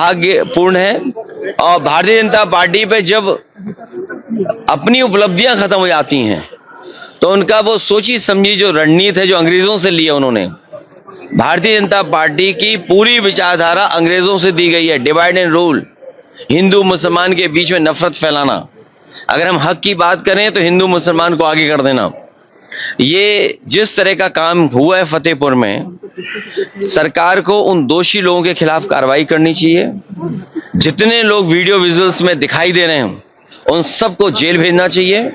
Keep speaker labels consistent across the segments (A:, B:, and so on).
A: दुर्भाग्यपूर्ण है। और भारतीय जनता पार्टी पे जब अपनी उपलब्धियां खत्म हो जाती हैं तो उनका वो सोची समझी जो रणनीति है जो अंग्रेजों से लिया उन्होंने, भारतीय जनता पार्टी की पूरी विचारधारा अंग्रेजों से दी गई है। डिवाइड एंड रूल, हिंदू मुसलमान के बीच में नफरत फैलाना, अगर हम हक की बात करें तो हिंदू मुसलमान को आगे कर देना। ये जिस तरह का काम हुआ है फतेहपुर में, सरकार को उन दोषी लोगों के खिलाफ कार्रवाई करनी चाहिए। जितने लोग वीडियो विजुअल्स में दिखाई दे रहे हैं उन सबको जेल भेजना चाहिए।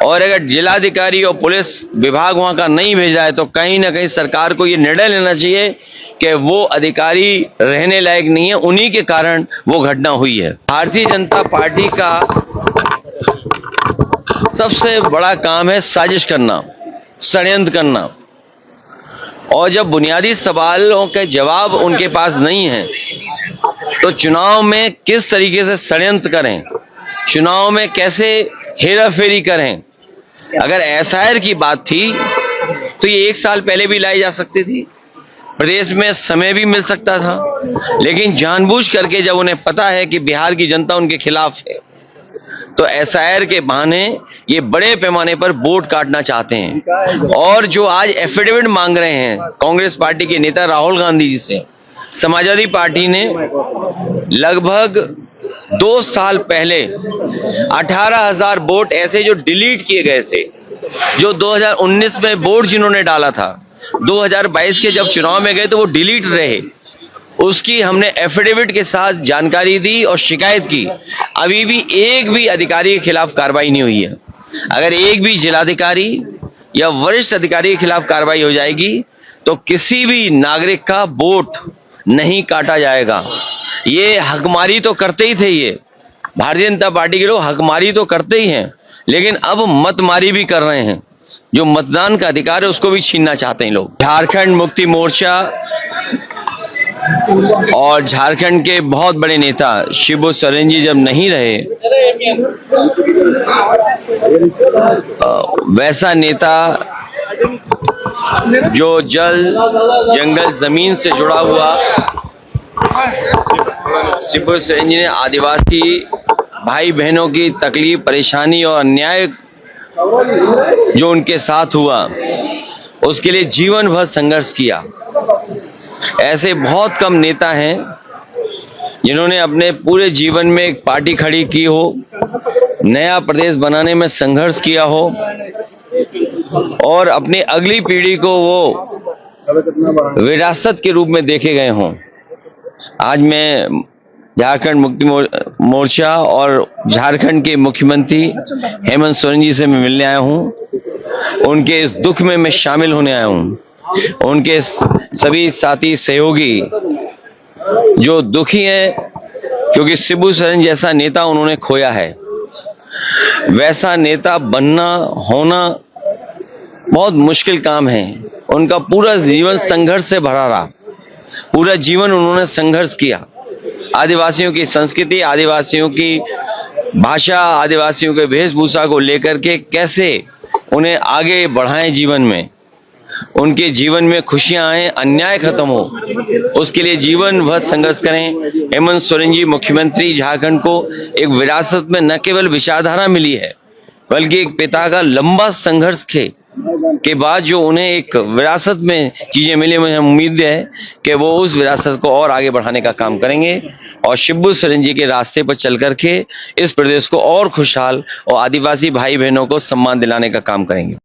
A: और अगर जिलाधिकारी और पुलिस विभाग वहां का नहीं भेज रहा है तो कहीं ना कहीं सरकार को यह निर्णय लेना चाहिए कि वो अधिकारी रहने लायक नहीं है, उन्हीं के कारण वो घटना हुई है। भारतीय जनता पार्टी का सबसे बड़ा काम है साजिश करना, षड्यंत्र करना। और जब बुनियादी सवालों के जवाब उनके पास नहीं है तो चुनाव में किस तरीके से षड्यंत्र करें, चुनाव में कैसे हेराफेरी करें। अगर एसआईआर की बात थी तो ये 1 साल पहले भी लाई जा सकती थी, प्रदेश में समय भी मिल सकता था। लेकिन जानबूझ करके जब उन्हें पता है कि बिहार की जनता उनके खिलाफ है तो एसआईआर के बहाने ये बड़े पैमाने पर वोट काटना चाहते हैं। और जो आज एफिडेविट मांग रहे हैं कांग्रेस पार्टी के नेता राहुल गांधी जी से, समाजवादी पार्टी ने लगभग 2 साल पहले 18,000 वोट ऐसे जो डिलीट किए गए थे, जो 2019 में वोट जिन्होंने डाला था 2022 के जब चुनाव में गए तो वो डिलीट रहे, उसकी हमने एफिडेविट के साथ जानकारी दी और शिकायत की। अभी भी एक भी अधिकारी के खिलाफ कार्रवाई नहीं हुई है। अगर एक भी जिलाधिकारी या वरिष्ठ अधिकारी के खिलाफ कार्रवाई हो जाएगी तो किसी भी नागरिक का वोट नहीं काटा जाएगा। ये हकमारी तो करते ही थे, ये भारतीय जनता पार्टी के लोग हकमारी तो करते ही हैं, लेकिन अब मतमारी भी कर रहे हैं। जो मतदान का अधिकार है उसको भी छीनना चाहते हैं लोग। झारखंड मुक्ति मोर्चा और झारखंड के बहुत बड़े नेता शिबू सोरेन जी जब नहीं रहे, वैसा नेता जो जल जंगल जमीन से जुड़ा हुआ, शिबू सोरेन जी ने आदिवासी भाई बहनों की तकलीफ, परेशानी और अन्याय जो उनके साथ हुआ उसके लिए जीवन भर संघर्ष किया। ऐसे बहुत कम नेता हैं जिन्होंने अपने पूरे जीवन में एक पार्टी खड़ी की हो, नया प्रदेश बनाने में संघर्ष किया हो और अपनी अगली पीढ़ी को वो विरासत के रूप में देखे गए हों। आज मैं झारखंड मुक्ति मोर्चा और झारखंड के मुख्यमंत्री हेमंत सोरेन जी से मैं मिलने आया हूं। उनके इस दुख में मैं शामिल होने आया हूं। उनके सभी साथी सहयोगी जो दुखी हैं क्योंकि शिबू सोरेन जैसा नेता उन्होंने खोया है, वैसा नेता बनना होना बहुत मुश्किल काम है। उनका पूरा जीवन संघर्ष से भरा रहा, पूरा जीवन उन्होंने संघर्ष किया। आदिवासियों की संस्कृति, आदिवासियों की भाषा, आदिवासियों के वेशभूषा को लेकर के कैसे उन्हें आगे बढ़ाएं, जीवन में उनके जीवन में खुशियां आए, अन्याय खत्म हो, उसके लिए जीवन भर संघर्ष करें। हेमंत सोरेन जी मुख्यमंत्री झारखंड को एक विरासत में न केवल विचारधारा मिली है बल्कि एक पिता का लंबा संघर्ष के बाद जो उन्हें एक विरासत में चीजें मिली, मुझे उम्मीद है कि वो उस विरासत को और आगे बढ़ाने का काम करेंगे और शिबू सोरेन जी के रास्ते पर चल करके इस प्रदेश को और खुशहाल और आदिवासी भाई बहनों को सम्मान दिलाने का काम करेंगे।